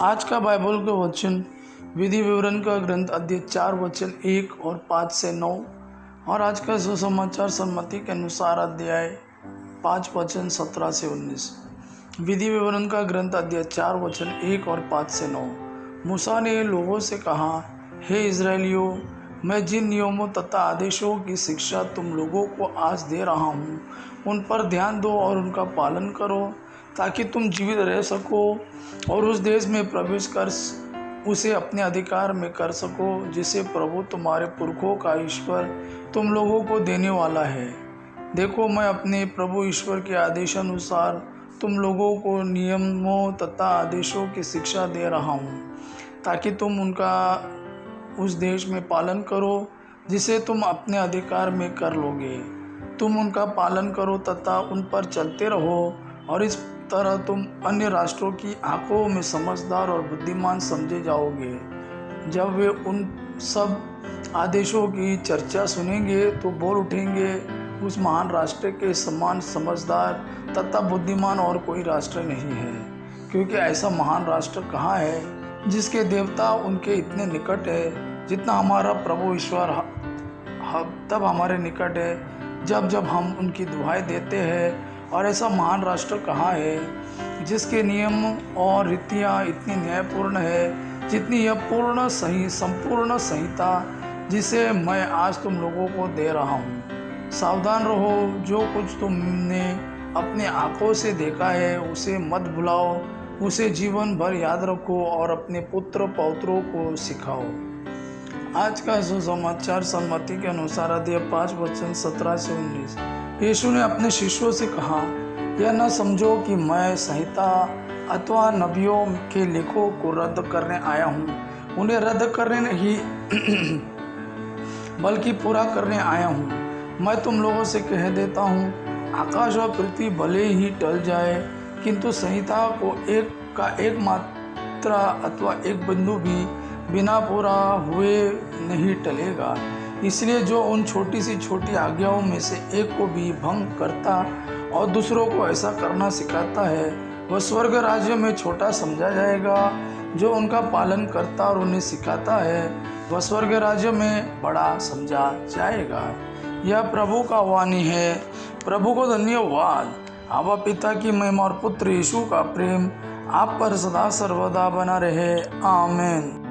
आज का बाइबल का वचन विधि विवरण का ग्रंथ अध्याय 4 वचन 1 और 5 से 9 और आज का सुसमाचार सम्मति के अनुसार अध्याय 5 वचन 17 से 19। विधि विवरण का ग्रंथ अध्याय 4 वचन 1 और 5 से 9। मूसा ने लोगों से कहा, हे इज़राइलियों, मैं जिन नियमों तथा आदेशों की शिक्षा तुम लोगों को आज दे रहा हूँ, उन पर ध्यान दो और उनका पालन करो, ताकि तुम जीवित रह सको और उस देश में प्रवेश कर उसे अपने अधिकार में कर सको, जिसे प्रभु तुम्हारे पुरखों का ईश्वर तुम लोगों को देने वाला है। देखो, मैं अपने प्रभु ईश्वर के आदेशानुसार तुम लोगों को नियमों तथा आदेशों की शिक्षा दे रहा हूँ, ताकि तुम उनका उस देश में पालन करो जिसे तुम अपने अधिकार में कर लोगे। तुम उनका पालन करो तथा उन पर चलते रहो, और इस तरह तुम अन्य राष्ट्रों की आंखों में समझदार और बुद्धिमान समझे जाओगे। जब वे उन सब आदेशों की चर्चा सुनेंगे तो बोल उठेंगे, उस महान राष्ट्र के समान समझदार तथा बुद्धिमान और कोई राष्ट्र नहीं है, क्योंकि ऐसा महान राष्ट्र कहाँ है जिसके देवता उनके इतने निकट है जितना हमारा प्रभु ईश्वर तब हमारे निकट है जब जब हम उनकी दुहाई देते हैं। और ऐसा महान राष्ट्र कहाँ है जिसके नियम और रीतियाँ इतनी न्यायपूर्ण है जितनी यह संपूर्ण संहिता जिसे मैं आज तुम लोगों को दे रहा हूँ। सावधान रहो, जो कुछ तुमने अपने आँखों से देखा है उसे मत भुलाओ, उसे जीवन भर याद रखो और अपने पुत्र पौत्रों को सिखाओ। आज का सुसमाचार सम्मति के अनुसार अध्याय 5 वचन 17 से 19। यीशु ने अपने शिष्यों से कहा, यह न समझो कि मैं संहिता अथवा नबियों के लेखों को रद्द करने आया हूँ। उन्हें रद्द करने नहीं बल्कि पूरा करने आया हूँ। मैं तुम लोगों से कह देता हूँ, आकाश और पृथ्वी भले ही टल जाए, किंतु संहिता को एक मात्रा अथवा एक बिंदु भी बिना पूरा हुए नहीं टलेगा। इसलिए जो उन छोटी सी छोटी आज्ञाओं में से एक को भी भंग करता और दूसरों को ऐसा करना सिखाता है, वह स्वर्ग राज्य में छोटा समझा जाएगा। जो उनका पालन करता और उन्हें सिखाता है, वह स्वर्ग राज्य में बड़ा समझा जाएगा। यह प्रभु का वाणी है। प्रभु को धन्यवाद। आबा पिता की महिमा और पुत्र यीशु का प्रेम आप पर सदा सर्वदा बना रहे। आमीन।